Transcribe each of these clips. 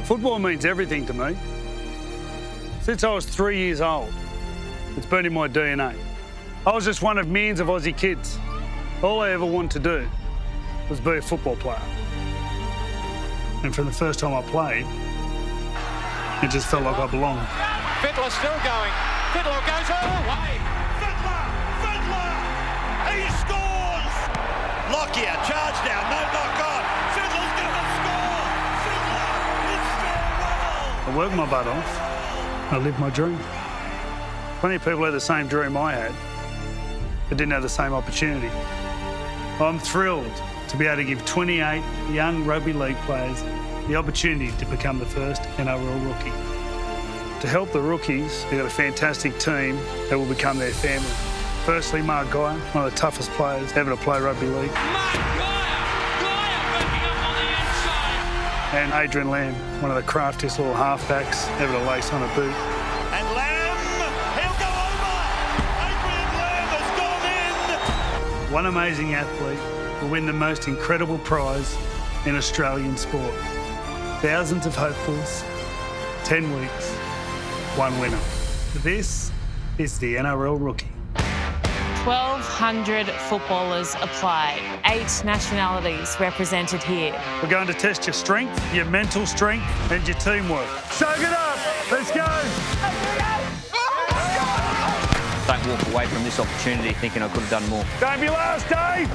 Football means everything to me. Since I was 3 years old, it's been in my DNA. I was just one of millions of Aussie kids. All I ever wanted to do was be a football player. And from the first time I played, it just felt like I belonged. Fittler still going. Fittler goes all the way. Fittler! He scores! Lockyer, charge down, no knock on. Fittler's going to score! Fittler, it's farewell! I worked my butt off. I lived my dream. Plenty of people had the same dream I had, but didn't have the same opportunity. I'm thrilled to be able to give 28 young rugby league players the opportunity to become the first NRL rookie. To help the rookies, they've got a fantastic team that will become their family. Firstly, Mark Guyer, one of the toughest players ever to play rugby league. Mark Guyer working up on the inside. And Adrian Lamb, one of the craftiest little halfbacks ever to lace on a boot. And Lamb, he'll go over! Adrian Lamb has gone in! One amazing athlete will win the most incredible prize in Australian sport. Thousands of hopefuls, 10 weeks, one winner. This is the NRL Rookie. 1,200 footballers applied, 8 nationalities represented here. We're going to test your strength, your mental strength, and your teamwork. Soak it up! Let's go! Don't walk away from this opportunity thinking I could have done more. Don't be last, Dave!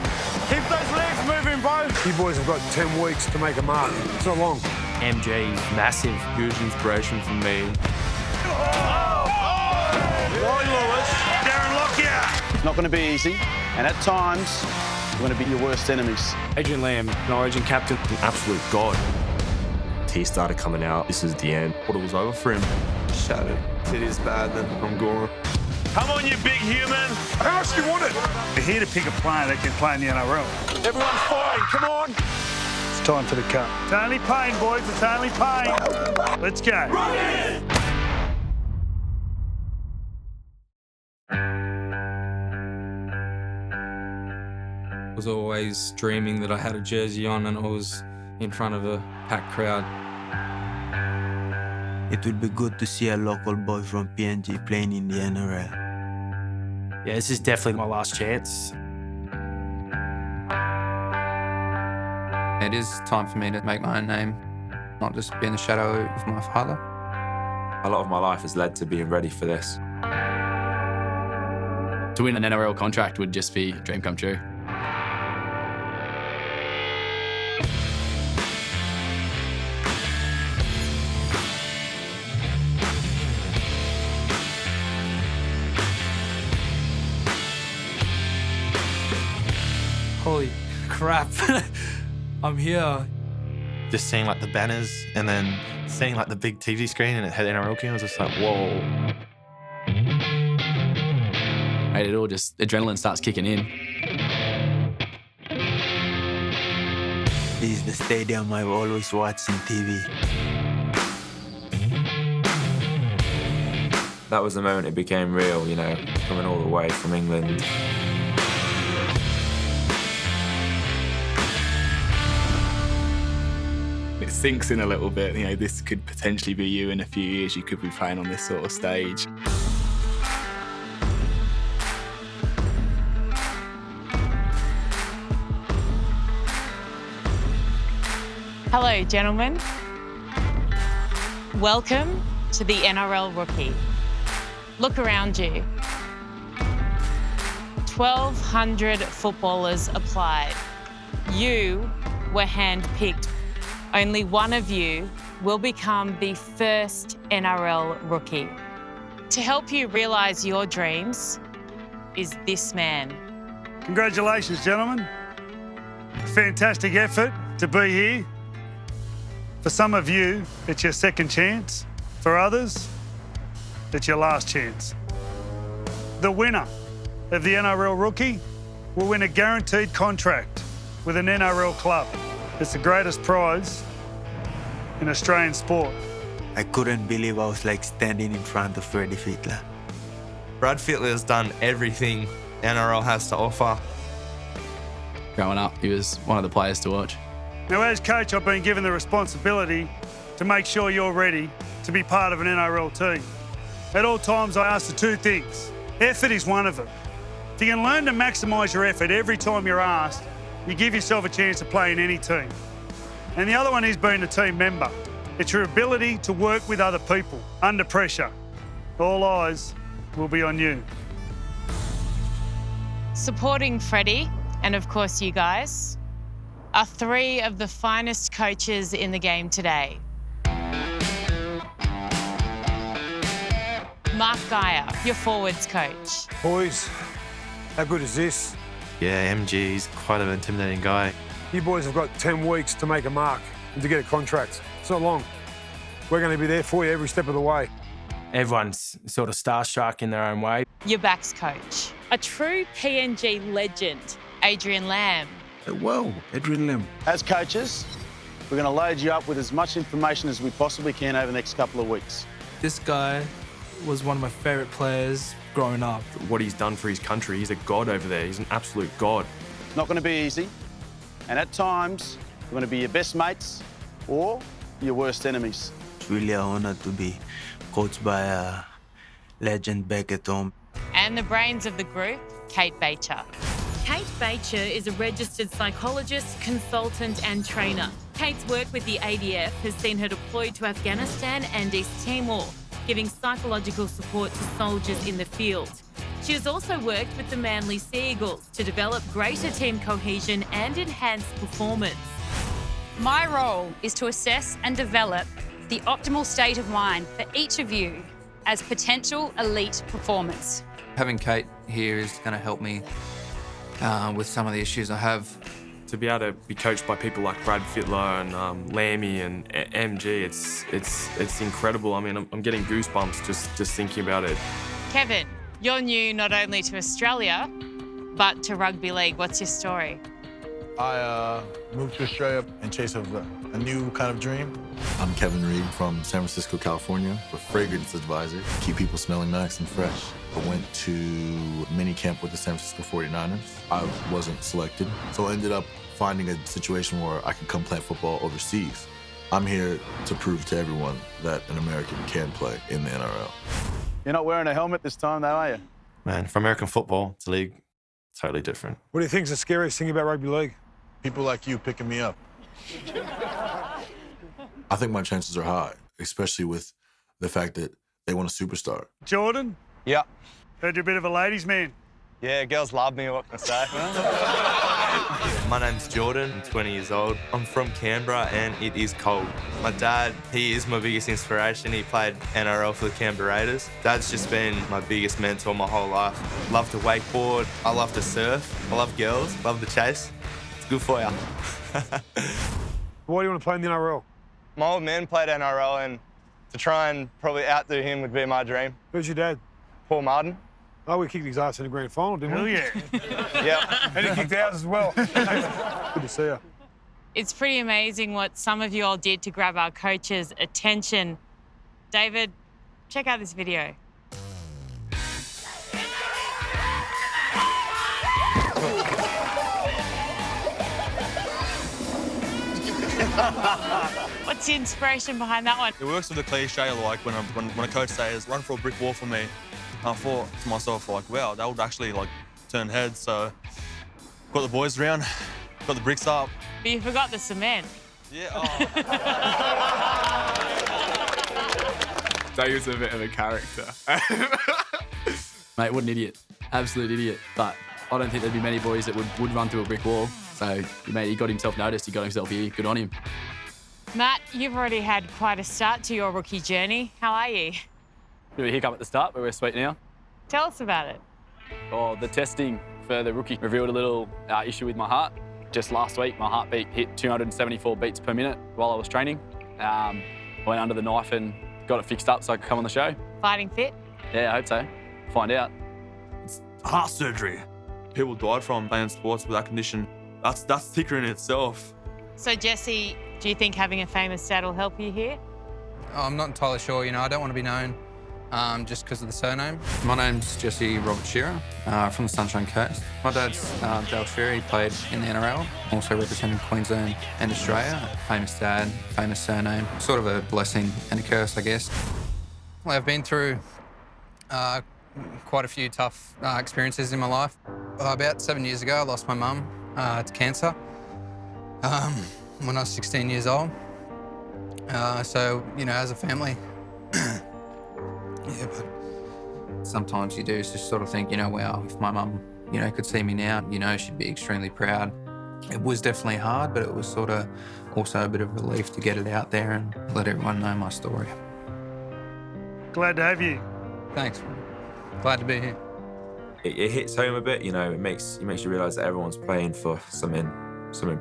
Keep those legs moving, bro! You boys have got 10 weeks to make a mark. It's not long. MG, massive, huge inspiration for me. Roy Lewis, Darren Lockyer. It's not going to be easy, and at times, we're going to be your worst enemies. Adrian Lamb, an Origin captain, an absolute god. Tears started coming out. This is the end. Thought it was over for him. Shattered. If it is bad, then I'm gone. Come on, you big human. How much do you want it? We're here to pick a player that can play in the NRL. Everyone's fighting, come on. It's time for the cut. It's only pain, boys. It's only pain. Let's go. I was always dreaming that I had a jersey on and I was in front of a packed crowd. It will be good to see a local boy from PNG playing in the NRL. Yeah, this is definitely my last chance. It is time for me to make my own name, not just be in the shadow of my father. A lot of my life has led to being ready for this. To win an NRL contract would just be a dream come true. Holy crap. I'm here. Just seeing like the banners and then seeing like the big TV screen and it had NRL King, I was just like, whoa. Mate, it all just, adrenaline starts kicking in. This is the stadium I've always watched on TV. That was the moment it became real, you know, coming all the way from England. It sinks in a little bit, you know, this could potentially be you in a few years, you could be playing on this sort of stage. Hello, gentlemen. Welcome to the NRL Rookie. Look around you. 1,200 footballers applied. You were handpicked. Only one of you will become the first NRL Rookie. To help you realise your dreams is this man. Congratulations, gentlemen. Fantastic effort to be here. For some of you, it's your second chance. For others, it's your last chance. The winner of the NRL Rookie will win a guaranteed contract with an NRL club. It's the greatest prize in Australian sport. I couldn't believe I was like standing in front of Brad Fittler. Brad Fittler has done everything NRL has to offer. Growing up, he was one of the players to watch. Now, as coach, I've been given the responsibility to make sure you're ready to be part of an NRL team. At all times, I ask for two things. Effort is one of them. If you can learn to maximise your effort every time you're asked, you give yourself a chance to play in any team. And the other one is being a team member. It's your ability to work with other people under pressure. All eyes will be on you. Supporting Freddie, and of course you guys, are three of the finest coaches in the game today. Mark Geyer, your forwards coach. Boys, how good is this? Yeah, MG is quite an intimidating guy. You boys have got 10 weeks to make a mark and to get a contract. It's not long. We're going to be there for you every step of the way. Everyone's sort of starstruck in their own way. Your backs coach. A true PNG legend, Adrian Lamb. Whoa, Adrian Lamb. As coaches, we're going to load you up with as much information as we possibly can over the next couple of weeks. This guy was one of my favourite players growing up. What he's done for his country, he's a god over there. He's an absolute god. Not going to be easy, and at times, we're going to be your best mates or your worst enemies. It's really an honour to be coached by a legend back at home. And the brains of the group, Kate Bacher. Kate Bacher is a registered psychologist, consultant and trainer. Kate's work with the ADF has seen her deployed to Afghanistan and East Timor, giving psychological support to soldiers in the field. She has also worked with the Manly Sea Eagles to develop greater team cohesion and enhance performance. My role is to assess and develop the optimal state of mind for each of you as potential elite performers. Having Kate here is going to help me with some of the issues I have. To be able to be coached by people like Brad Fittler and Lammy and MG, it's incredible. I mean, I'm getting goosebumps just thinking about it. Kevin, you're new not only to Australia, but to rugby league. What's your story? I moved to Australia in chase of a new kind of dream. I'm Kevin Reed from San Francisco, California, a fragrance advisor. Keep people smelling nice and fresh. I went to mini camp with the San Francisco 49ers. I wasn't selected, so I ended up finding a situation where I could come play football overseas. I'm here to prove to everyone that an American can play in the NRL. You're not wearing a helmet this time, though, are you? Man, from American football to league, totally different. What do you think is the scariest thing about rugby league? People like you picking me up. I think my chances are high, especially with the fact that they want a superstar. Jordan? Yeah. Heard you're a bit of a ladies' man. Yeah, girls love me, what can I say? My name's Jordan, I'm 20 years old. I'm from Canberra and it is cold. My dad, he is my biggest inspiration. He played NRL for the Canberra Raiders. Dad's just been my biggest mentor my whole life. Love to wakeboard, I love to surf, I love girls, love the chase. It's good for you. Why do you want to play in the NRL? My old man played NRL and to try and probably outdo him would be my dream. Who's your dad? Paul Martin. Oh, we kicked his ass in the grand final, didn't we? Oh, yeah. Yeah. And he kicked ours as well. Good to see you. It's pretty amazing what some of you all did to grab our coach's attention. David, check out this video. What's the inspiration behind that one? It works with the cliche, like when a coach says, run for a brick wall for me, I thought to myself, like, wow, that would actually, like, turn heads. So got the boys around, got the bricks up. But you forgot the cement. Yeah, David's a bit of a character. Mate, what an idiot. Absolute idiot. But I don't think there'd be many boys that would run through a brick wall. So, mate, he got himself noticed, he got himself here. Good on him. Matt, you've already had quite a start to your rookie journey. How are you? Bit of a hiccup at the start, but we're sweet now. Tell us about it. Oh, the testing for the rookie revealed a little issue with my heart. Just last week, my heartbeat hit 274 beats per minute while I was training. I went under the knife and got it fixed up so I could come on the show. Fighting fit? Yeah, I hope so. Find out. It's heart surgery. People died from playing sports with that condition. That's thicker in itself. So, Jesse, do you think having a famous dad will help you here? I'm not entirely sure, I don't want to be known just because of the surname. My name's Jesse Robert Shearer, from the Sunshine Coast. My dad's Dale Shearer. He played in the NRL, also represented Queensland and Australia. Famous dad, famous surname. Sort of a blessing and a curse, I guess. Well, I've been through quite a few tough experiences in my life. About 7 years ago, I lost my mum to cancer when I was 16 years old. So, you know, as a family, yeah, but sometimes you do just sort of think, you know, wow, if my mum, you know, could see me now, you know, she'd be extremely proud. It was definitely hard, but it was sort of also a bit of relief to get it out there and let everyone know my story. Glad to have you. Thanks. Glad to be here. It hits home a bit, you know. It makes you realise that everyone's playing for something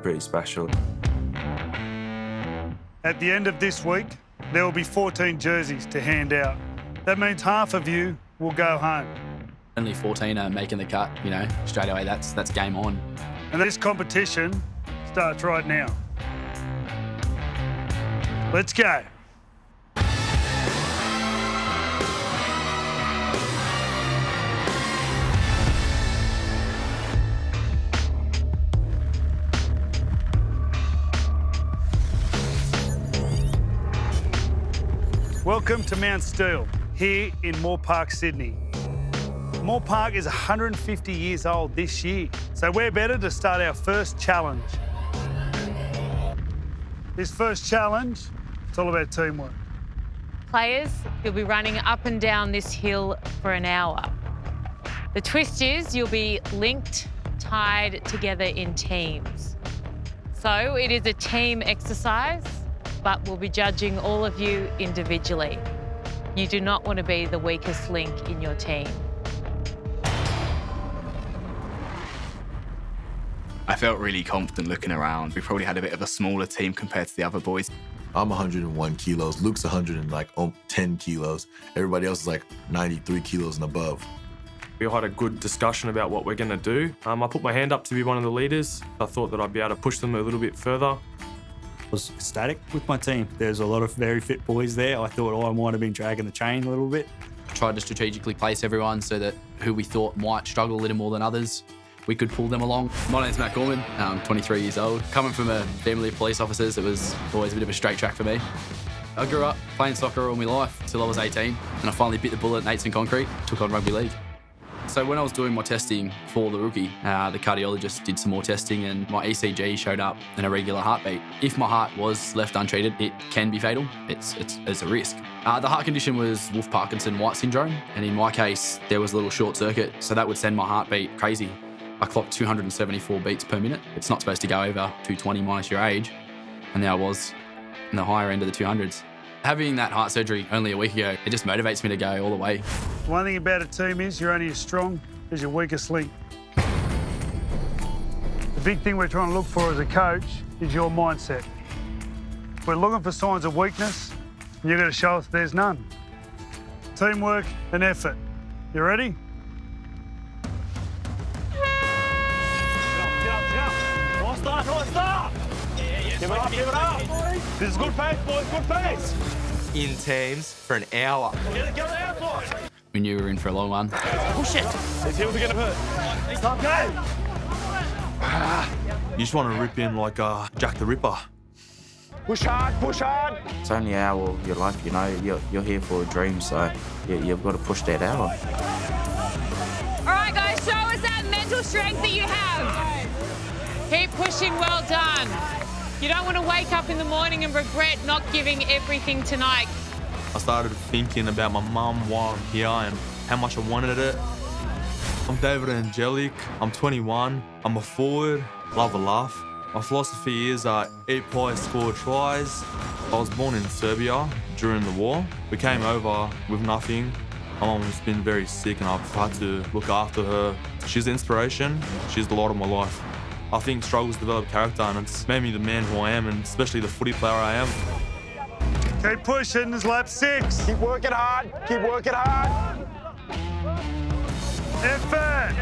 pretty special. At the end of this week, there will be 14 jerseys to hand out. That means half of you will go home. Only 14 are making the cut, you know, straight away that's game on. And this competition starts right now. Let's go. Welcome to Mount Steele, here in Moore Park, Sydney. Moore Park is 150 years old this year, so we're better to start our first challenge. This first challenge, it's all about teamwork. Players, you'll be running up and down this hill for an hour. The twist is you'll be linked, tied together in teams. So it is a team exercise, but we'll be judging all of you individually. You do not want to be the weakest link in your team. I felt really confident looking around. We probably had a bit of a smaller team compared to the other boys. I'm 101 kilos. Luke's 110 kilos. Everybody else is like 93 kilos and above. We had a good discussion about what we're going to do. I put my hand up to be one of the leaders. I thought that I'd be able to push them a little bit further. I was ecstatic with my team. There's a lot of very fit boys there. I thought I might have been dragging the chain a little bit. Tried to strategically place everyone so that who we thought might struggle a little more than others, we could pull them along. My name's Matt Gorman, I'm 23 years old. Coming from a family of police officers, it was always a bit of a straight track for me. I grew up playing soccer all my life till I was 18, and I finally bit the bullet at Nates and Concrete, took on rugby league. So when I was doing my testing for the rookie, the cardiologist did some more testing and my ECG showed up an irregular heartbeat. If my heart was left untreated, it can be fatal. It's a risk. The heart condition was Wolff-Parkinson-White syndrome, and in my case, there was a little short circuit, so that would send my heartbeat crazy. I clocked 274 beats per minute. It's not supposed to go over 220 minus your age, and there I was in the higher end of the 200s. Having that heart surgery only a week ago, it just motivates me to go all the way. One thing about a team is you're only as strong as your weakest link. The big thing we're trying to look for as a coach is your mindset. If we're looking for signs of weakness, you've got to show us there's none. Teamwork and effort. You ready? Nice start. Give it up. This is good pace, boys, good pace. In teams for an hour. Get it outside. We knew we were in for a long one. Push it. These heels are going to hurt. Stop game. You just want to rip in like Jack the Ripper. Push hard, push hard. It's only an hour of your life, you know. You're here for a dream, so you've got to push that hour. All right, guys, show us that mental strength that you have. Keep pushing, well done. You don't want to wake up in the morning and regret not giving everything tonight. I started thinking about my mum while I'm here and how much I wanted it. I'm David Angelic, I'm 21, I'm a forward, love a laugh. My philosophy is eat pie, score tries. I was born in Serbia during the war. We came over with nothing. My mum has been very sick and I've had to look after her. She's the inspiration, she's the light of my life. I think struggles develop character and it's made me the man who I am and especially the footy player I am. Keep pushing, this lap 6. Keep working hard, keep working hard. Effort!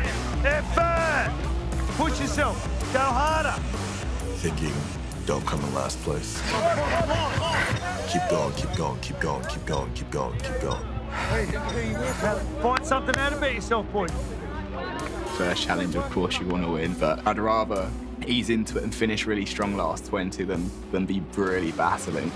Push yourself, go harder. Thinking, don't come in last place. Keep going, keep going, keep going, keep going, keep going, keep going. Find something out about yourself, boy. First challenge, of course, you want to win, but I'd rather ease into it and finish really strong last 20 than be really battling.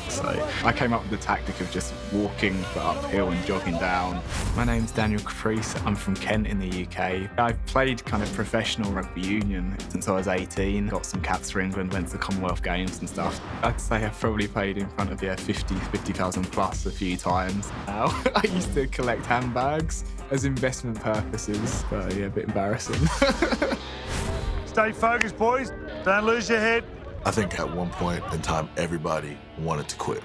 So I came up with the tactic of just walking uphill and jogging down. My name's Daniel Caprice. I'm from Kent in the UK. I've played kind of professional rugby union since I was 18. Got some caps for England, went to the Commonwealth Games and stuff. I'd say I've probably played in front of 50,000 plus a few times now. I used to collect handbags as investment purposes, but yeah, a bit embarrassing. Stay focused, boys. Don't lose your head. I think at one point in time, everybody wanted to quit.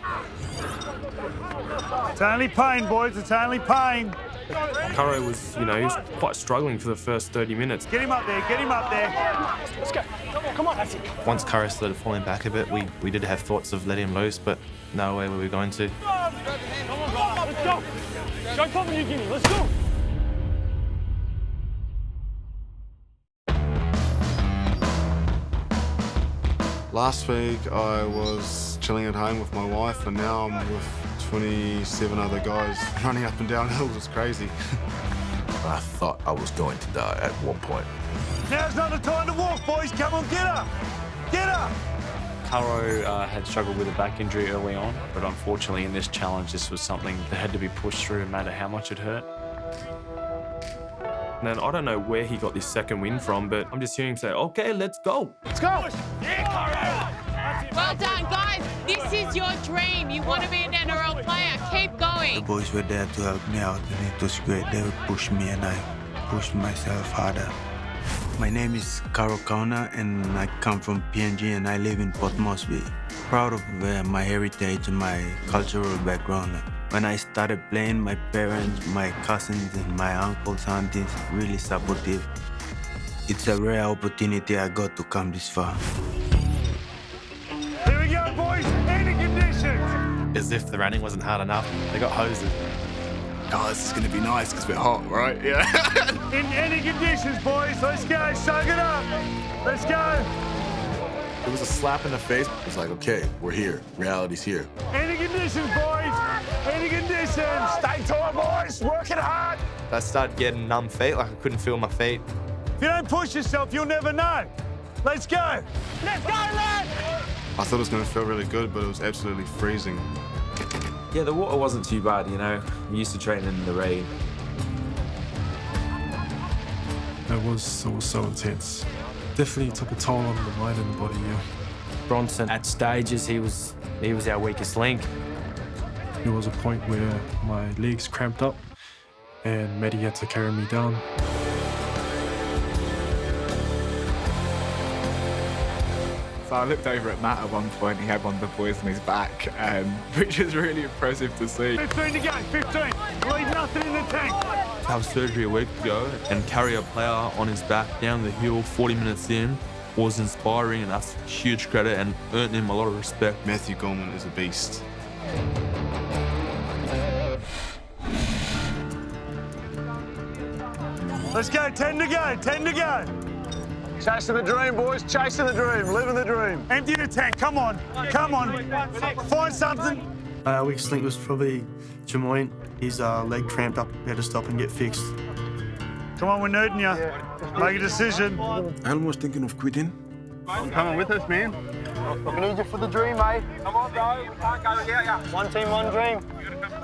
It's only pain, boys. It's only pain. Curro was, he was quite struggling for the first 30 minutes. Get him up there. Get him up there. Let's go. Come on. That's it. Once Curro started falling back a bit, we did have thoughts of letting him loose, but no way were we going to. Come on, let's go. Go Papua New Guinea. Let's go. Last week I was chilling at home with my wife, and now I'm with 27 other guys. Running up and down hills is crazy. I thought I was going to die at one point. Now's not the time to walk, boys. Come on, get up. Get up. Curro had struggled with a back injury early on, but unfortunately in this challenge, this was something that had to be pushed through no matter how much it hurt. And then I don't know where he got this second win from, but I'm just hearing him say, okay, let's go. Let's go. Well done, guys. This is your dream. You want to be an NRL player. Keep going. The boys were there to help me out, and it was great. They would push me, and I pushed myself harder. My name is Carol Kauna, and I come from PNG, and I live in Port Moresby. Proud of my heritage and my cultural background. When I started playing, my parents, my cousins, and my uncles, aunties really supportive. It's a rare opportunity I got to come this far. Here we go, boys. Any conditions. As if the running wasn't hard enough, they got hosed. Oh, this is going to be nice because we're hot, right? Yeah. In any conditions, boys. Let's go. Soak it up. Let's go. It was a slap in the face. It was like, okay, we're here. Reality's here. Any conditions, boys. Any conditions. Stay tight, boys. Working hard. I started getting numb feet, like I couldn't feel my feet. If you don't push yourself, you'll never know. Let's go. Let's go, lads. I thought it was going to feel really good, but it was absolutely freezing. Yeah, the water wasn't too bad, We used to train in the rain. It was so intense. Definitely took a toll on the mind and the body, yeah. Bronson, at stages, he was our weakest link. There was a point where my legs cramped up and Maddie had to carry me down. So I looked over at Matt at one point. He had one of the boys on his back, which was really impressive to see. 15 to go, 15. Leave nothing in the tank. To have surgery a week ago and carry a player on his back down the hill 40 minutes in was inspiring, and that's huge credit and earned him a lot of respect. Matthew Gorman is a beast. Let's go, 10 to go, 10 to go. Chasing the dream, boys. Chasing the dream. Living the dream. Empty the tank. Come on. Come on. Find something. Weakest link was probably Jamoyne. His leg cramped up. We had to stop and get fixed. Come on, we're needing you. Make a decision. I was thinking of quitting. I'm coming with us, man. We need you for the dream, mate. Come on, bro. We can't go without you. One team, one dream.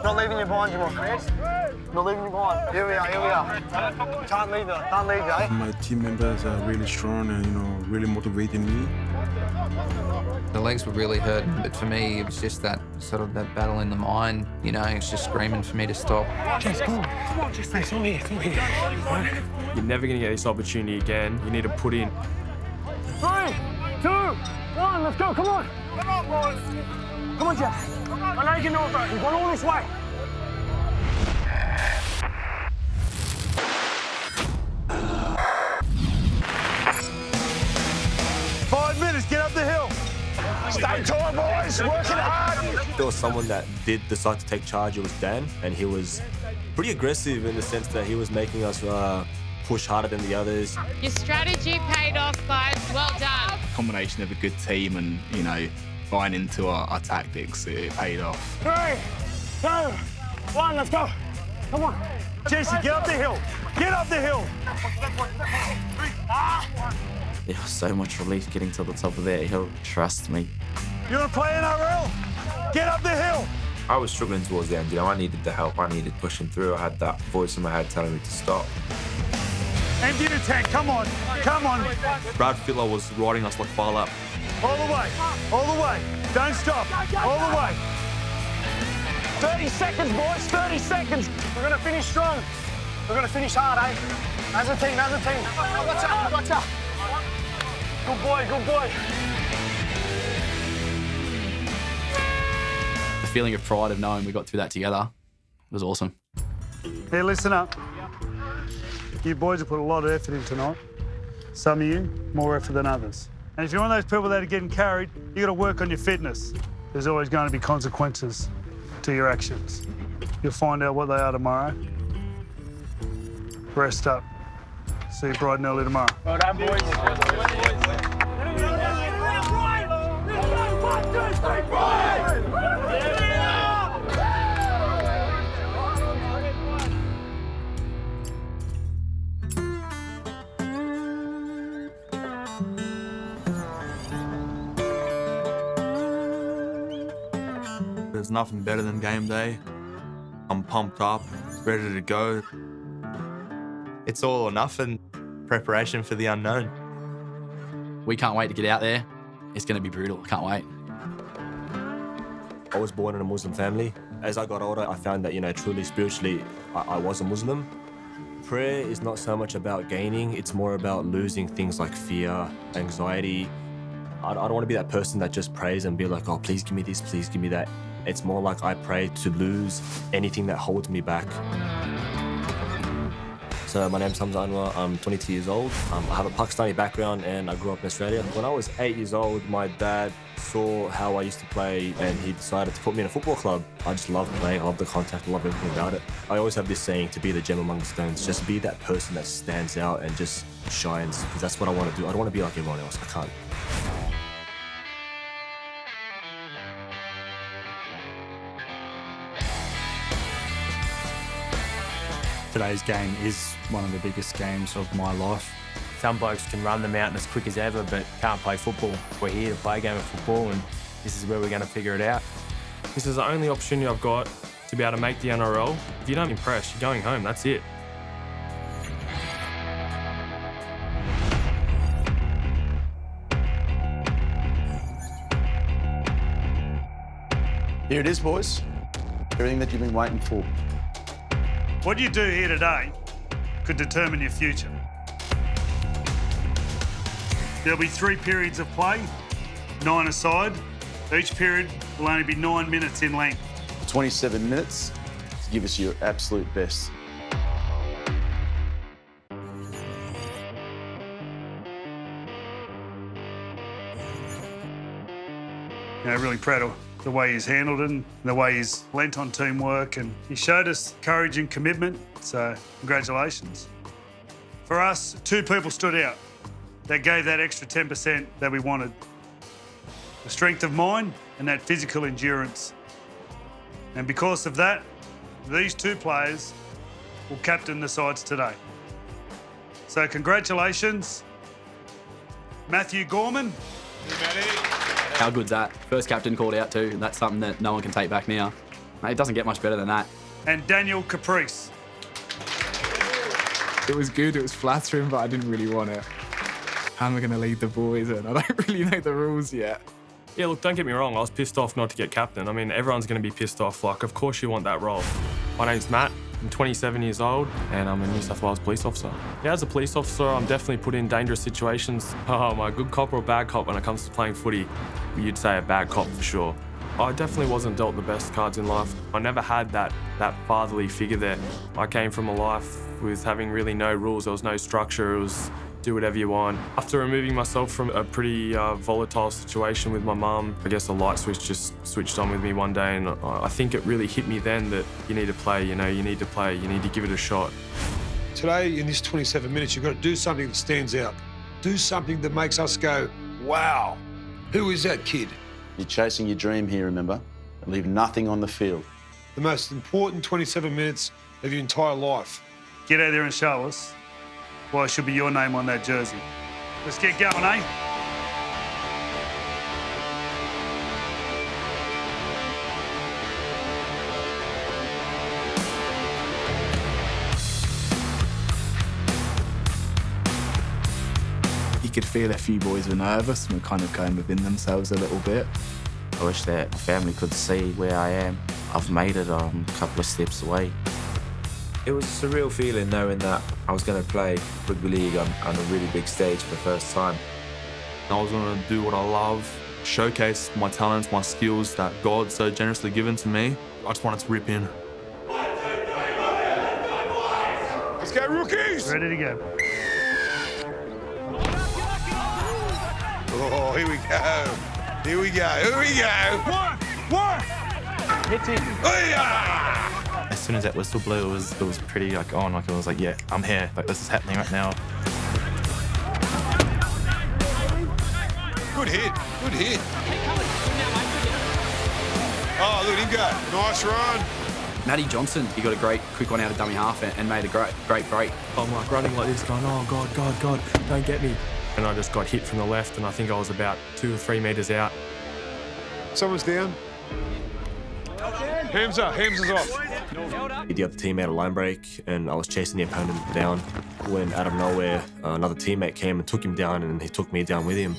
Not leaving you behind, Jamoyne. Not leaving you behind. Here we are, here we are. Can't leave you, eh? My team members are really strong and, really motivating me. The legs were really hurting, but for me, it was just that that battle in the mind. It's just screaming for me to stop. Jess, come on. Come on, Jess. It's all here. It's all here. You're never going to get this opportunity again. You need to put in. 3, 2, 1, let's go. Come on. Come on, boys. Come on, Jess. I know you can do it, bro. We've gone all this way. Get up the hill. Stay tight, boys. Working hard. There was someone that did decide to take charge. It was Dan, and he was pretty aggressive in the sense that he was making us push harder than the others. Your strategy paid off, guys. Well done. Combination of a good team and, buying into our tactics, it paid off. 3, 2, One, let's go. Come on. Jesse, get up the hill. Get up the hill. It was so much relief getting to the top of that hill. Trust me. You want to play NRL? Get up the hill. I was struggling towards the end, I needed the help, I needed pushing through. I had that voice in my head telling me to stop. Empty the tank, come on, come on. Brad Fittler was riding us like far lap. All the way, don't stop, all the way. 30 seconds, boys, 30 seconds. We're gonna finish strong. We're gonna finish hard, eh? As a team, as a team. Gotcha. Good boy, good boy. The feeling of pride of knowing we got through that together was awesome. Hey, listen up. You boys have put a lot of effort in tonight. Some of you, more effort than others. And if you're one of those people that are getting carried, you got to work on your fitness. There's always going to be consequences to your actions. You'll find out what they are tomorrow. Rest up. See you bright and early tomorrow. Well done, boys. There's nothing better than game day. I'm pumped up, ready to go. It's all or nothing. Preparation for the unknown. We can't wait to get out there. It's going to be brutal. I can't wait. I was born in a Muslim family. As I got older, I found that, truly spiritually, I was a Muslim. Prayer is not so much about gaining, it's more about losing things like fear, anxiety. I don't want to be that person that just prays and be like, oh, please give me this, please give me that. It's more like I pray to lose anything that holds me back. So my name's Hamza Anwar, I'm 22 years old. I have a Pakistani background and I grew up in Australia. When I was 8 years old, my dad saw how I used to play and he decided to put me in a football club. I just love playing, I love the contact, I love everything about it. I always have this saying, to be the gem among the stones, just be that person that stands out and just shines, because that's what I want to do. I don't want to be like everyone else, I can't. Today's game is one of the biggest games of my life. Some blokes can run the mountain as quick as ever, but can't play football. We're here to play a game of football, and this is where we're going to figure it out. This is the only opportunity I've got to be able to make the NRL. If you don't impress, you're going home, that's it. Here it is, boys. Everything that you've been waiting for. What you do here today could determine your future. There'll be 3 periods of play, 9 aside. Each period will only be 9 minutes in length. 27 minutes to give us your absolute best. Really proud of the way he's handled it and the way he's lent on teamwork, and he showed us courage and commitment, so congratulations. For us, 2 people stood out that gave that extra 10% that we wanted. The strength of mind and that physical endurance. And because of that, these 2 players will captain the sides today. So congratulations, Matthew Gorman. How good's that? First captain called out too, and that's something that no one can take back now. It doesn't get much better than that. And Daniel Caprice. It was good, it was flattering, but I didn't really want it. How am I going to lead the boys? And I don't really know the rules yet. Yeah, look, don't get me wrong, I was pissed off not to get captain. I mean, everyone's going to be pissed off. Like, of course you want that role. My name's Matt, I'm 27 years old, and I'm a New South Wales police officer. Yeah, as a police officer, I'm definitely put in dangerous situations. Oh, am I a good cop or a bad cop when it comes to playing footy? You'd say a bad cop for sure. I definitely wasn't dealt the best cards in life. I never had that fatherly figure there. I came from a life with having really no rules. There was no structure. It was do whatever you want. After removing myself from a pretty volatile situation with my mum, I guess a light switch just switched on with me one day, and I think it really hit me then that you need to play, you need to play, you need to give it a shot. Today, in this 27 minutes, you've got to do something that stands out. Do something that makes us go, wow, who is that kid? You're chasing your dream here, remember? Leave nothing on the field. the most important 27 minutes of your entire life. Get out there and show us why it should be your name on that jersey. Let's get going, eh? You could feel a few boys were nervous and were kind of going within themselves a little bit. I wish that my family could see where I am. I've made it. I'm a couple of steps away. It was a surreal feeling knowing that I was going to play rugby league on a really big stage for the first time. I was going to do what I love, showcase my talents, my skills that God so generously given to me. I just wanted to rip in. Let's go, rookies! Ready to go. Oh, here we go. Here we go. Here we go. One. Hit it. Oh, As soon as that whistle blew, it was pretty on. It was like, yeah, I'm here. Like, this is happening right now. Good hit. Good hit. Oh, look at him go. Nice run. Matty Johnson, he got a great quick one out of dummy half and made a great break. I'm like running like this, going, oh, God, don't get me. And I just got hit from the left, and I think I was about 2 or 3 metres out. Someone's down. Hamza, Hamza's off. The other team had a line break, and I was chasing the opponent down when out of nowhere, another teammate came and took him down, and he took me down with him.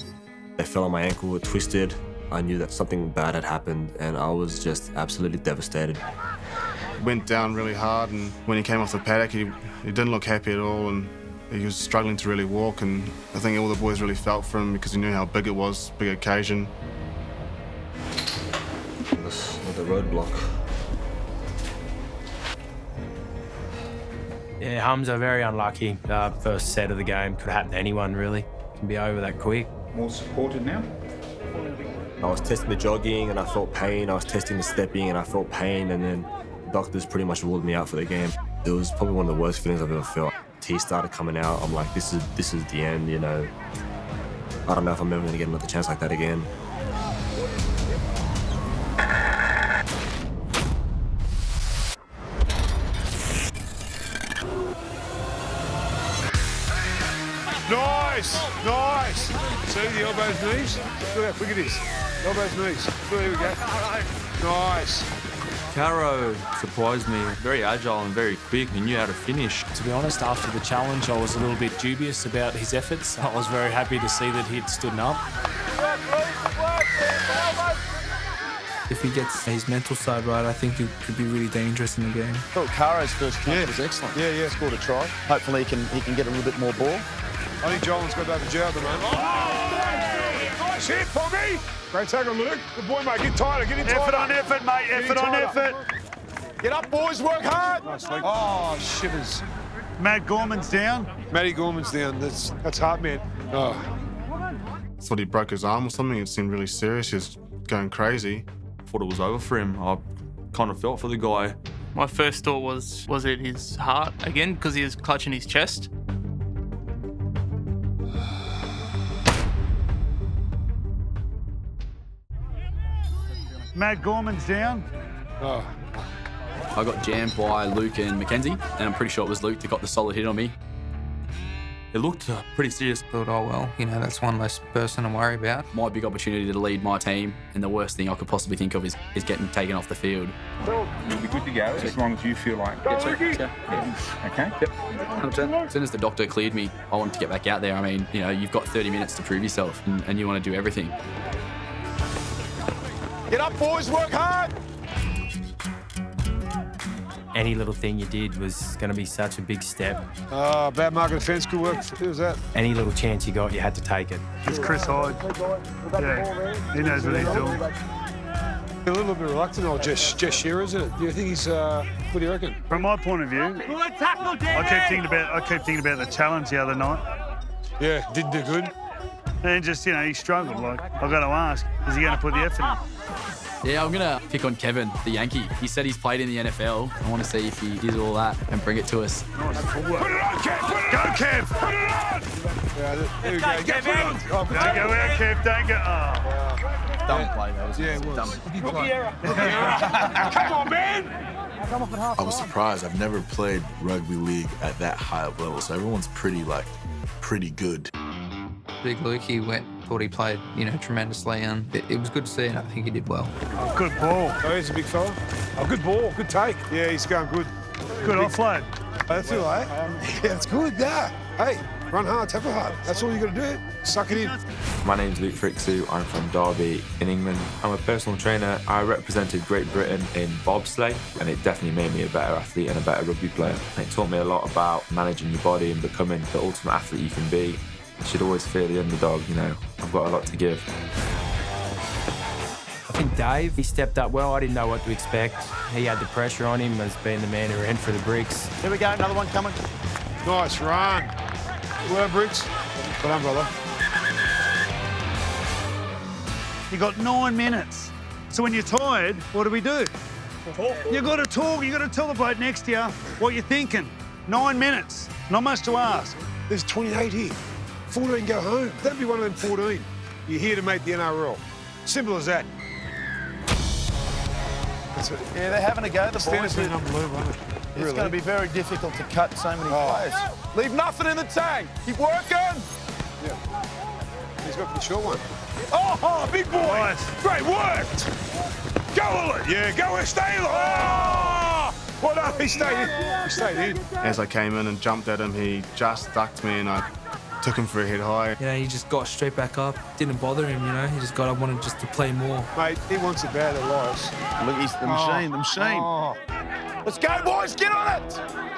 They fell on my ankle, it twisted. I knew that something bad had happened, and I was just absolutely devastated. Went down really hard, and when he came off the paddock, he didn't look happy at all, and he was struggling to really walk, and I think all the boys really felt for him because he knew how big it was, big occasion. This is the roadblock. Yeah, Hamza, very unlucky. First set of the game. Could happen to anyone, really. Can be over that quick. More supported now? I was testing the jogging and I felt pain. I was testing the stepping and I felt pain, and then the doctors pretty much ruled me out for the game. It was probably one of the worst feelings I've ever felt. Tears started coming out. I'm like, this is the end, you know. I don't know if I'm ever going to get another chance like that again. Nice. See the elbows, knees? Look how quick it is. Elbows, knees. Look, here we go. Nice. Caro surprised me. Very agile and very quick. He knew how to finish. To be honest, after the challenge, I was a little bit dubious about his efforts. I was very happy to see that he'd stood up. If he gets his mental side right, I think he could be really dangerous in the game. I thought Caro's first touch was excellent. Yeah. Scored a try. Hopefully he can get a little bit more ball. I think Jolin's got that to jail at the moment. Oh! Nice hit for me! Great tackle, Luke. Good boy, mate. Get tighter. Get in tighter. Effort on effort, mate. Effort on effort. Get up, boys. Work hard. Nice leg. Oh, shivers. Matt Gorman's down. Matty Gorman's down. That's hard, man. Oh. I thought he broke his arm or something. It seemed really serious. He was going crazy. Thought it was over for him. I kind of felt for the guy. My first thought was it his heart again? Because he was clutching his chest. Matt Gorman's down. Oh. I got jammed by Luke and Mackenzie, and I'm pretty sure it was Luke that got the solid hit on me. It looked pretty serious. Thought, oh well, that's one less person to worry about. My big opportunity to lead my team, and the worst thing I could possibly think of is getting taken off the field. You'll be good to go as long as you feel like. Yes, sir. Okay. Yep. 100%. As soon as the doctor cleared me, I wanted to get back out there. I mean, you've got 30 minutes to prove yourself, and you want to do everything. Get up, boys. Work hard. Any little thing you did was going to be such a big step. Bad mark of defence. Good work. Who was that? Any little chance you got, you had to take it. It's Chris Hyde. Yeah, he knows what he's doing. A little bit reluctant, old Jess Shearer, isn't it? Do you think he's, what do you reckon? From my point of view, I kept thinking about the challenge the other night. Yeah, didn't do good. And just, he struggled. Like, I've got to ask, is he going to put the effort in? Yeah, I'm going to pick on Kevin, the Yankee. He said he's played in the NFL. I want to see if he does all that and bring it to us. Nice footwork. Put it on, Kev! Go, Kev! Put it on! Yeah, there we go. Put it on. Oh, don't go out, Kev. Don't go. Oh. Dumb play, though. Yeah, it was. Dumb. Rookie error. Come on, man. I was surprised. I've never played rugby league at that high of level, so everyone's pretty good. Big Lukey thought he played, tremendously, and it was good to see, and I think he did well. Oh, good ball. Oh, he's a big fella. Oh, good ball. Good take. Yeah, he's going good. Good offload. That's all right. Yeah, it's good. Yeah. Hey, run hard, tackle hard. That's all you got to do. Suck it in. My name's Luke Frixu. I'm from Derby in England. I'm a personal trainer. I represented Great Britain in bobsleigh, and it definitely made me a better athlete and a better rugby player. It taught me a lot about managing your body and becoming the ultimate athlete you can be. You should always fear the underdog, I've got a lot to give. I think Dave, he stepped up well. I didn't know what to expect. He had the pressure on him as being the man who ran for the bricks. Here we go, another one coming. Nice run. Well, Bricks. Well done, brother. You got 9 minutes. So when you're tired, what do we do? Talk. You got to talk. You got to tell the bloke next to you what you're thinking. 9 minutes. Not much to ask. There's 28 here. 14 go home. That'd be one of them 14. You're here to make the NRL. Simple as that. That's it. Yeah, they're having a go, the Standard's boys. been unbelievable, hasn't it? It's going to be very difficult to cut so many players. Leave nothing in the tank. Keep working. Yeah. He's got the short one. Oh, big boy. Nice. Great work. Go, Ollie. Yeah, go and stay. Oh! Well done. He stayed in. He stayed in. As I came in and jumped at him, he just ducked me and I took him for a head high. He just got straight back up. Didn't bother him, He just got up, wanted just to play more. Mate, he wants it bad, Elias. Look, he's the machine, the machine. Oh. Let's go, boys, get on it!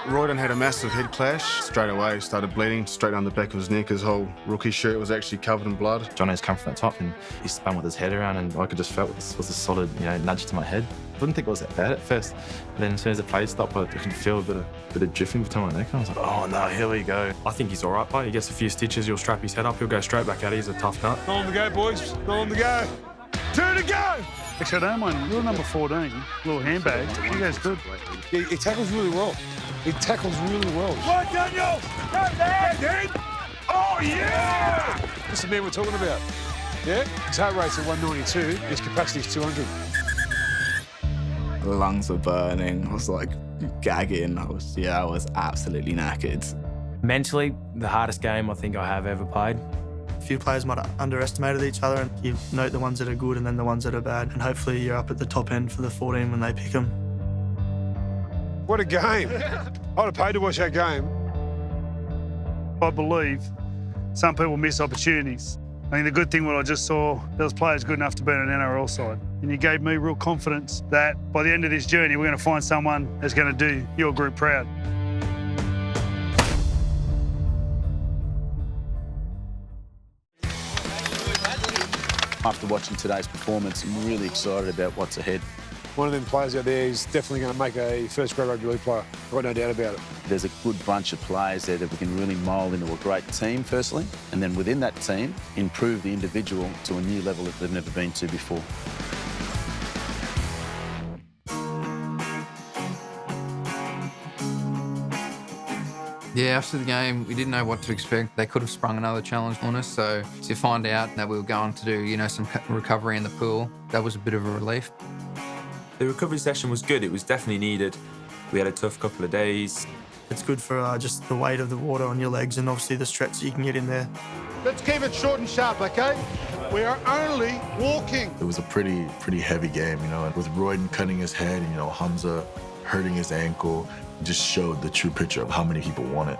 Royden had a massive head clash. Straight away, started bleeding straight down the back of his neck. His whole rookie shirt was actually covered in blood. Johnny's come from the top and he spun with his head around, and I could just felt this was a solid, nudge to my head. I didn't think it was that bad at first. And then as soon as the play stopped, I could feel a bit of drifting between my neck. And I was like, oh no, here we go. I think he's all right, mate. He gets a few stitches, you'll strap his head up, he'll go straight back at it. He's a tough nut. Not on the go, boys. Not on the go. 2 to go. Actually, I don't mind. You're number 14. Little handbag. You guys good. He tackles really well. He tackles really well. Right, Daniel! Go, Dan! Oh, yeah! This is the man we're talking about. Yeah? His heart rate's at 192. His capacity's 200. The lungs were burning. I was like gagging. I was absolutely knackered. Mentally, the hardest game I think I have ever played. A few players might have underestimated each other, and you note the ones that are good and then the ones that are bad, and hopefully you're up at the top end for the 14 when they pick them. What a game. I'd have paid to watch that game. I believe some people miss opportunities. I think the good thing what I just saw, there was players good enough to be on an NRL side. And you gave me real confidence that by the end of this journey, we're going to find someone that's going to do your group proud. After watching today's performance, I'm really excited about what's ahead. One of them players out there is definitely going to make a first-grade rugby league player. I've got no doubt about it. There's a good bunch of players there that we can really mould into a great team, firstly, and then within that team, improve the individual to a new level that they've never been to before. Yeah, after the game, we didn't know what to expect. They could have sprung another challenge on us, so to find out that we were going to do, some recovery in the pool, that was a bit of a relief. The recovery session was good. It was definitely needed. We had a tough couple of days. It's good for just the weight of the water on your legs and obviously the stretch that you can get in there. Let's keep it short and sharp, okay? We are only walking. It was a pretty heavy game, with Royden cutting his head, Hamza hurting his ankle, just showed the true picture of how many people want it.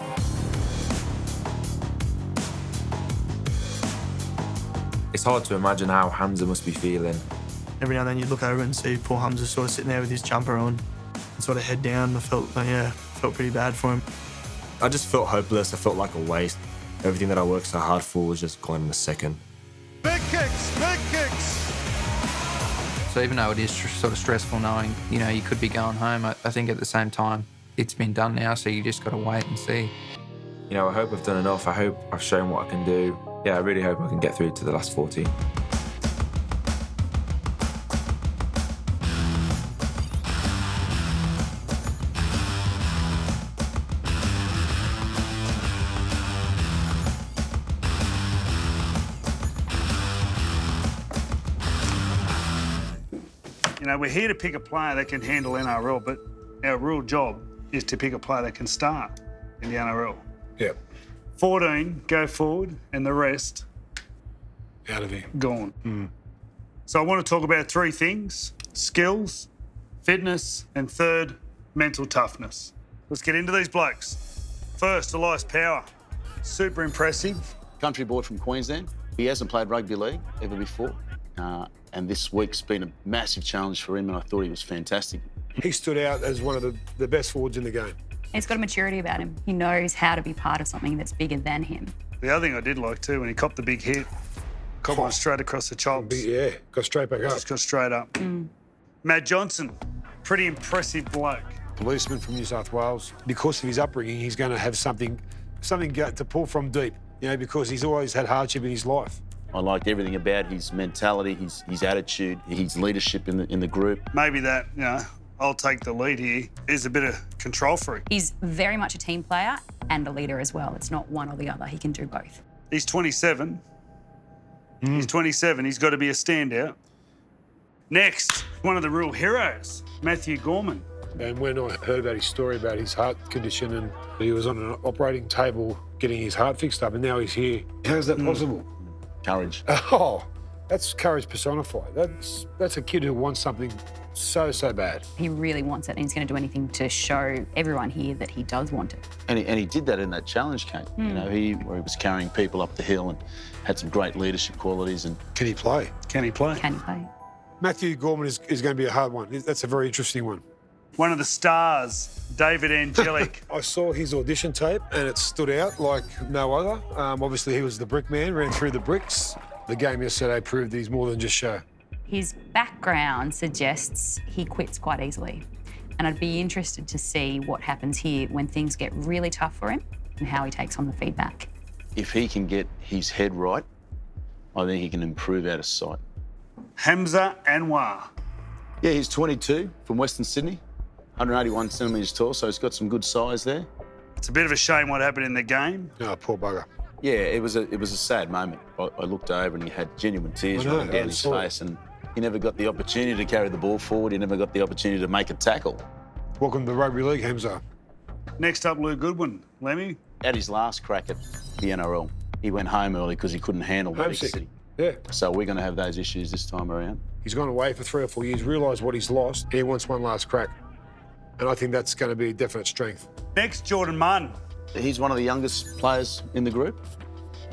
It's hard to imagine how Hamza must be feeling. Every now and then you look over and see poor Hamza sort of sitting there with his jumper on and sort of head down. I felt pretty bad for him. I just felt hopeless. I felt like a waste. Everything that I worked so hard for was just gone in a second. Big kicks, big kicks. So even though it is sort of stressful knowing, you could be going home, I think at the same time, it's been done now, so you just got to wait and see. I hope I've done enough. I hope I've shown what I can do. Yeah, I really hope I can get through to the last 14. You know, we're here to pick a player that can handle NRL, but our real job is to pick a player that can start in the NRL. Yep. 14 go forward, and the rest out of here. Gone. So I want to talk about three things: skills, fitness, and third, mental toughness. Let's get into these blokes. First, Elias Power. Super impressive. Country boy from Queensland. He hasn't played rugby league ever before. And this week's been a massive challenge for him, and I thought he was fantastic. He stood out as one of the best forwards in the game. He's got a maturity about him. He knows how to be part of something that's bigger than him. The other thing I did like too, when he copped the big hit, caught one straight across the chops. Yeah, got straight back up. Just got straight up. Matt Johnson, pretty impressive bloke. Policeman from New South Wales. Because of his upbringing, he's going to have something to pull from deep, you know, because he's always had hardship in his life. I liked everything about his mentality, his attitude, his leadership in the group. Maybe that, you know, I'll take the lead here, is a bit of control freak. He's very much a team player and a leader as well. It's not one or the other. He can do both. He's 27. He's 27. He's got to be a standout. Next, one of the real heroes, Matthew Gorman. And when I heard about his story about his heart condition and he was on an operating table getting his heart fixed up and now he's here, how's that possible? Courage. Oh, that's courage personified. That's a kid who wants something so bad. He really wants it, and he's going to do anything to show everyone here that he does want it. And he did that in that challenge, Kate. You know, where he was carrying people up the hill and had some great leadership qualities. And can he play? Can he play? Can he play? Matthew Gorman is going to be a hard one. That's a very interesting one. One of the stars, David Angelic. I saw his audition tape and it stood out like no other. Obviously, he was the brick man, ran through the bricks. The game yesterday proved that he's more than just show. His background suggests he quits quite easily. And I'd be interested to see what happens here when things get really tough for him and how he takes on the feedback. if he can get his head right, I think he can improve out of sight. Hamza Anwar. Yeah, he's 22 from Western Sydney, 181 centimetres tall, so he's got some good size there. It's a bit of a shame what happened in the game. Oh, poor bugger. Yeah, it was a sad moment. I looked over and he had genuine tears running down his face, and he never got the opportunity to carry the ball forward. He never got the opportunity to make a tackle. Welcome to the rugby league, Hamza. Next up, Lou Goodwin. Lemmy? At his last crack at the NRL, he went home early because he couldn't handle that Homesick. city. Yeah. So we're going to have those issues this time around. He's gone away for 3 or 4 years, realised what he's lost. He wants one last crack. And I think that's going to be a definite strength. Next, Jordan Martin. He's one of the youngest players in the group.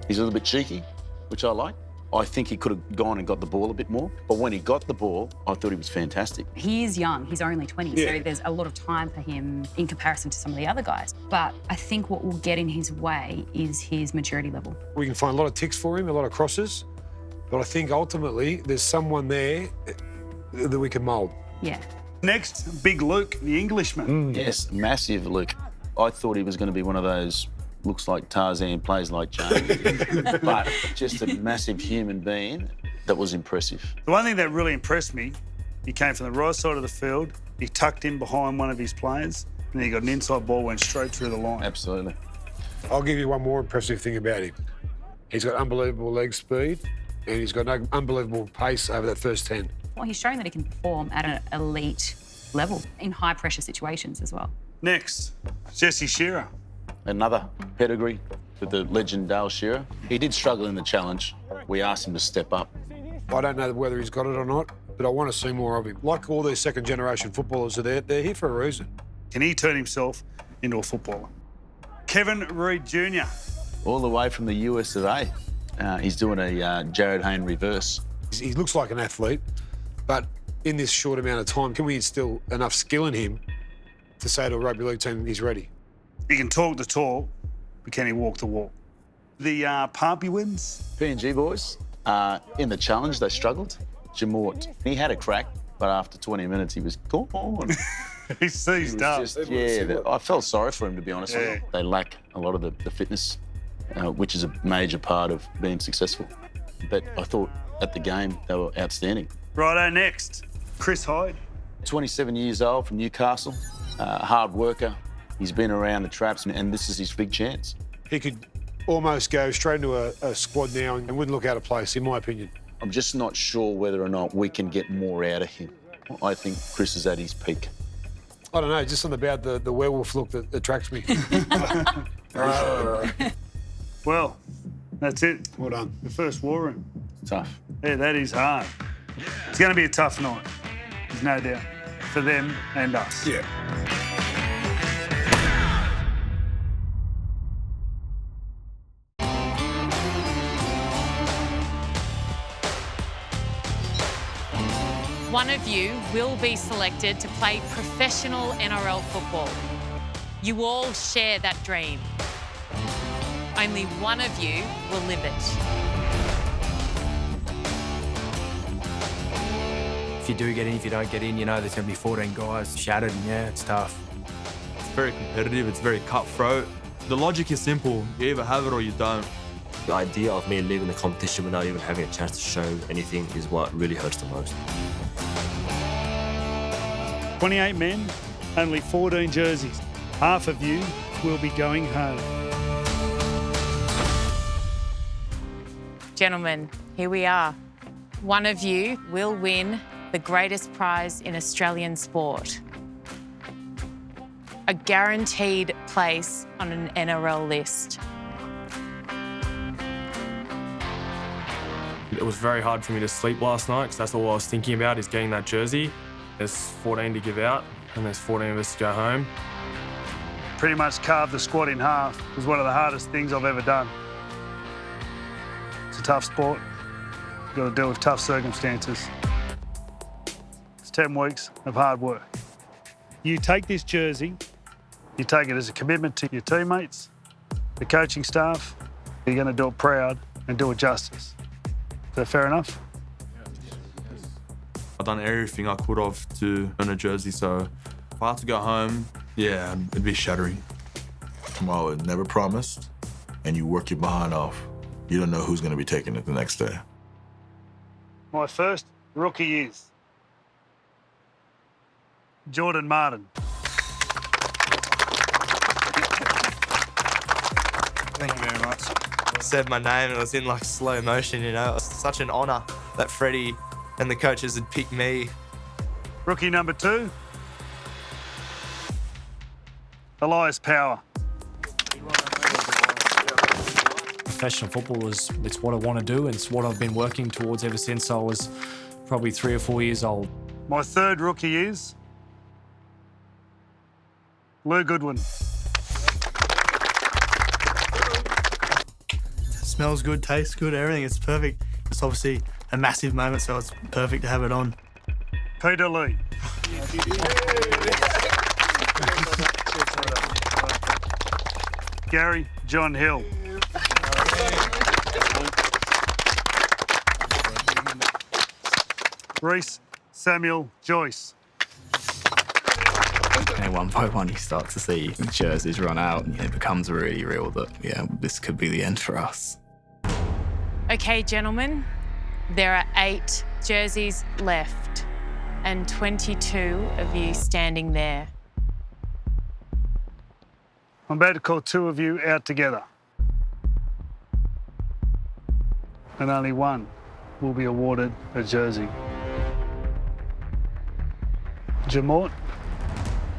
He's a little bit cheeky, which I like. I think he could have gone and got the ball a bit more. But when he got the ball, I thought he was fantastic. He is young. He's only 20, so there's a lot of time for him in comparison to some of the other guys. But I think what will get in his way is his maturity level. We can find a lot of ticks for him, a lot of crosses. But I think ultimately there's someone there that we can mould. Yeah. Next, Big Luke, the Englishman. Yes, massive Luke. I thought he was going to be one of those looks like Tarzan, plays like James. But just a massive human being that was impressive. The one thing that really impressed me, he came from the right side of the field, he tucked in behind one of his players, and then he got an inside ball, went straight through the line. Absolutely. I'll give you one more impressive thing about him. He's got unbelievable leg speed, and he's got an unbelievable pace over that first 10. Well, he's shown that he can perform at an elite level in high-pressure situations as well. Next, Jesse Shearer. Another pedigree with the legend Dale Shearer. He did struggle in the challenge. We asked him to step up. I don't know whether he's got it or not, but I want to see more of him. Like all these second-generation footballers are there, they're here for a reason. Can he turn himself into a footballer? Kevin Reid Jr. All the way from the US of A. He's doing a Jared Hayne reverse. He looks like an athlete, but in this short amount of time, can we instill enough skill in him to say to a rugby league team he's ready? He can talk the talk, but can he walk the walk? The Pompey wins. PNG boys, in the challenge, they struggled. Jamort, he had a crack, but after 20 minutes, he was gone. He seized up. I felt sorry for him, to be honest. They lack a lot of the fitness, which is a major part of being successful. But I thought at the game, they were outstanding. Righto, next, Chris Hyde. 27 years old from Newcastle, hard worker. He's been around the traps, and this is his big chance. He could almost go straight into a squad now and wouldn't look out of place, in my opinion. I'm just not sure whether or not we can get more out of him. I think Chris is at his peak. I don't know, just something about the werewolf look that attracts me. Well, that's it. Well done. The first war room. Tough. Yeah, that is hard. It's going to be a tough night. There's no doubt. For them and us. Yeah. One of you will be selected to play professional NRL football. You all share that dream. Only one of you will live it. If you do get in, if you don't get in, you know there's going to be 14 guys shattered, and yeah, it's tough. It's very competitive, it's very cutthroat. The logic is simple, you either have it or you don't. The idea of me leaving the competition without even having a chance to show anything is what really hurts the most. 28 men, only 14 jerseys. Half of you will be going home. Gentlemen, here we are. One of you will win the greatest prize in Australian sport. A guaranteed place on an NRL list. It was very hard for me to sleep last night because that's all I was thinking about is getting that jersey. There's 14 to give out and there's 14 of us to go home. Pretty much carved the squad in half. It was one of the hardest things I've ever done. It's a tough sport. You've got to deal with tough circumstances. It's 10 weeks of hard work. You take this jersey, you take it as a commitment to your teammates, the coaching staff. You're going to do it proud and do it justice. Is that fair enough? I've done everything I could have to earn a jersey, so if I had to go home, yeah, it'd be shattering. Tomorrow is never promised, and you work your behind off. You don't know who's going to be taking it the next day. My first rookie is Jordan Martin. Thank you very much. Said my name and it was in like slow motion, you know. It was such an honour that Freddie and the coaches had picked me. Rookie number 2, Elias Power. Professional football it's what I want to do and it's what I've been working towards ever since I was probably 3 or 4 years old. My third rookie is Lou Goodwin. Smells good, tastes good, everything. It's perfect. It's obviously a massive moment, so it's perfect to have it on. Peter Lee. Gary John Hill. Reese Samuel Joyce. And one by one, you start to see the jerseys run out, and it becomes really real that, yeah, this could be the end for us. Okay, gentlemen, there are 8 jerseys left and 22 of you standing there. I'm about to call 2 of you out together. And only one will be awarded a jersey. Jamort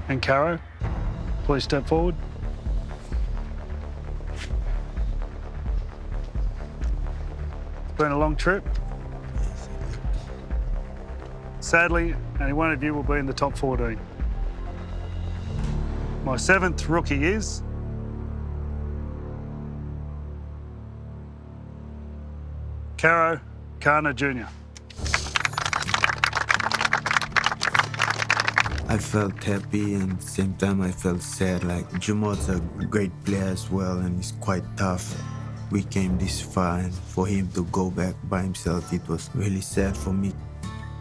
and Caro, please step forward. It's been a long trip. Sadly, only one of you will be in the top 14. My 7th rookie is Caro Kana Jr. I felt happy and at the same time I felt sad. Like, Jamot's a great player as well and he's quite tough. We came this far and for him to go back by himself, it was really sad for me.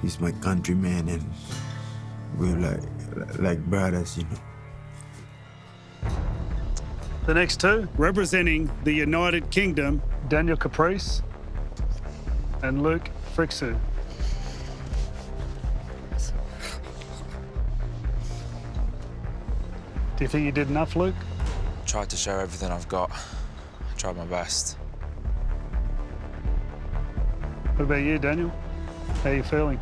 He's my countryman and we're like brothers, you know. The next 2, representing the United Kingdom, Daniel Caprice and Luke Frixu. Do you think you did enough, Luke? Tried to show everything I've got. I tried my best. What about you, Daniel? How are you feeling?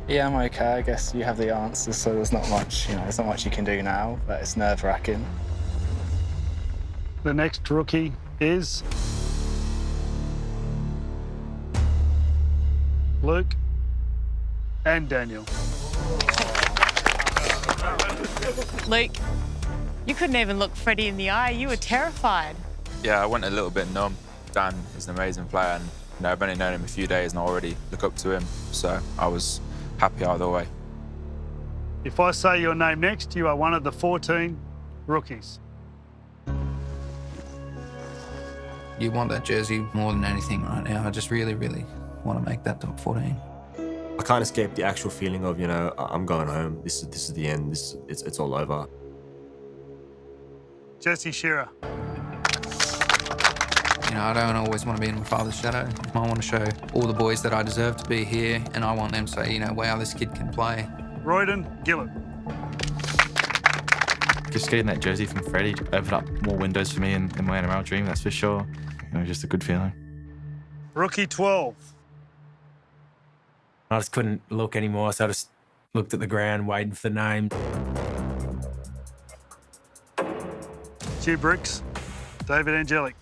Yeah, I'm okay. I guess you have the answers, so there's not much, there's not much you can do now, but it's nerve-wracking. The next rookie is Luke and Daniel. Luke, you couldn't even look Freddie in the eye. You were terrified. Yeah, I went a little bit numb. Dan is an amazing player, and I've only known him a few days and I already look up to him, so I was happy either way. If I say your name next, you are one of the 14 rookies. You want that jersey more than anything right now. I just really, really want to make that top 14. I can't escape the actual feeling of, I'm going home. This is the end. It's all over. Jesse Shearer. I don't always want to be in my father's shadow. I want to show all the boys that I deserve to be here, and I want them to say, wow, this kid can play. Royden Gillett. Just getting that jersey from Freddie opened up more windows for me in my NRL dream, that's for sure. It was just a good feeling. Rookie 12. I just couldn't look anymore, so I just looked at the ground waiting for the name. Stu Bricks. David Angelic.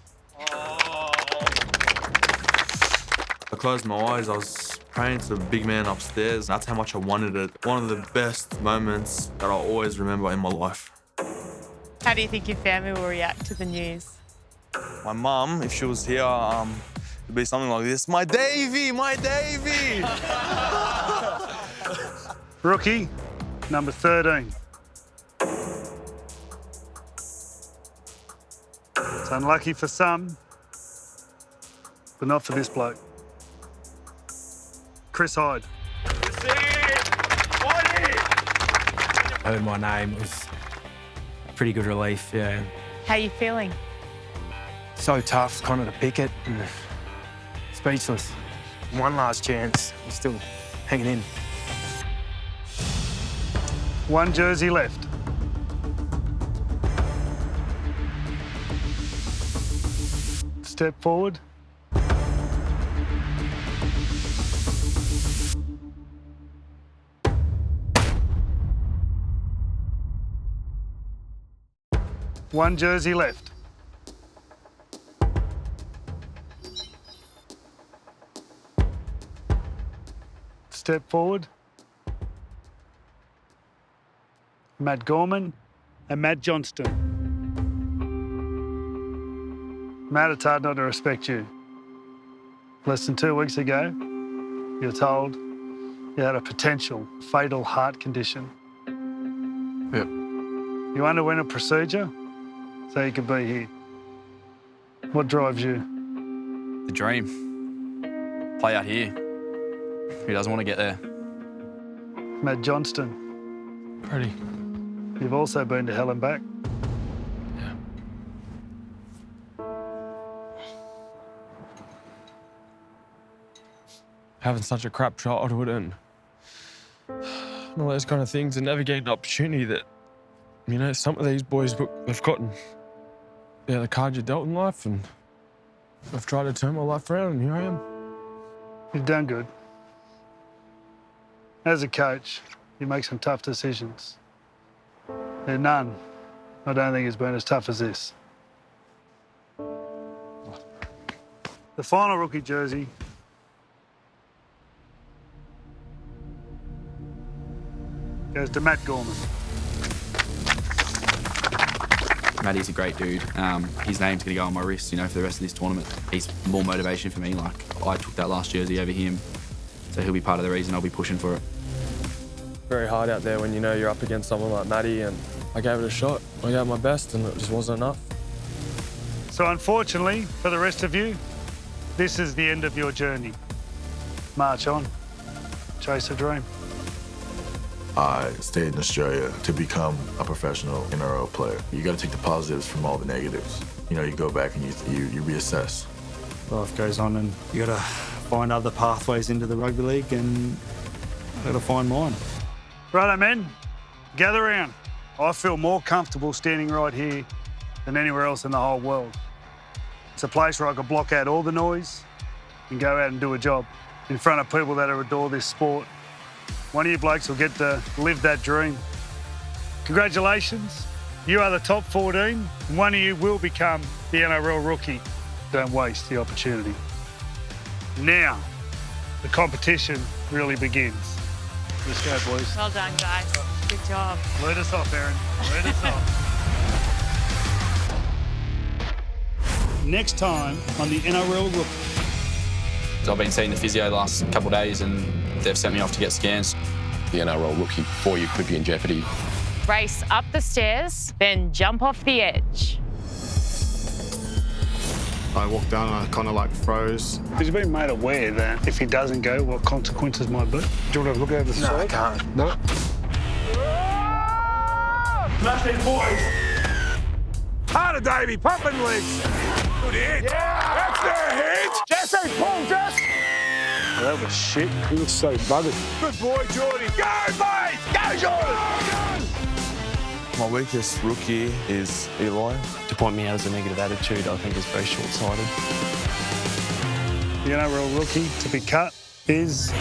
I closed my eyes, I was praying to the big man upstairs. That's how much I wanted it. One of the best moments that I'll always remember in my life. How do you think your family will react to the news? My mum, if she was here, it'd be something like this. My Davey, my Davey! Rookie number 13. It's unlucky for some, but not for this bloke. Chris Hyde. I heard my name. It was a pretty good relief, yeah. How are you feeling? So tough, kind of to pick it. And speechless. One last chance. We're still hanging in. One jersey left. Step forward. One jersey left. Step forward. Matt Gorman and Matt Johnston. Matt, it's hard not to respect you. Less than 2 weeks ago, you were told you had a potential fatal heart condition. Yep. You underwent a procedure so you could be here. What drives you? The dream. Play out here. Who doesn't want to get there? Matt Johnston. Pretty. You've also been to hell and back. Having such a crap childhood and all those kind of things, and never getting an opportunity that, some of these boys have gotten. The cards you're dealt in life, and I've tried to turn my life around, and here I am. You've done good. As a coach, you make some tough decisions. And none, I don't think, has been as tough as this. The final rookie jersey goes to Matt Gorman. Matty's a great dude. His name's going to go on my wrist, for the rest of this tournament. He's more motivation for me. I took that last jersey over him, so he'll be part of the reason I'll be pushing for it. Very hard out there when you're up against someone like Matty, and I gave it a shot. I gave my best, and it just wasn't enough. So unfortunately, for the rest of you, this is the end of your journey. March on. Chase a dream. I stayed in Australia to become a professional NRL player. You got to take the positives from all the negatives. You go back and you reassess. Life goes on, and you got to find other pathways into the rugby league, and I got to find mine. Righto, men, gather round. I feel more comfortable standing right here than anywhere else in the whole world. It's a place where I could block out all the noise and go out and do a job in front of people that adore this sport one of you blokes will get to live that dream. Congratulations. You are the top 14. One of you will become the NRL Rookie. Don't waste the opportunity. Now, the competition really begins. Let's go, boys. Well done, guys. Good job. Lead us off, Aaron. Lead us off. Next time on the NRL Rookie. I've been seeing the physio the last couple of days and they've sent me off to get scans. The NRL Rookie before you could be in jeopardy. Race up the stairs, then jump off the edge. I walked down and I kind of like froze. He's been made aware that if he doesn't go, what consequences might be. Do you want to look over the side? No, I can't. No. Smash these boys. Harder, Davey. Pump them legs. Good hit. Yeah. That's their hit. Jesse, pull, Jess. Well, that was shit. He looks so buggered. Good boy, Jordy. Go, mate. Go, Jordan. My weakest rookie is Eli. To point me out as a negative attitude, I think is very short-sighted. The NRL Rookie to be cut is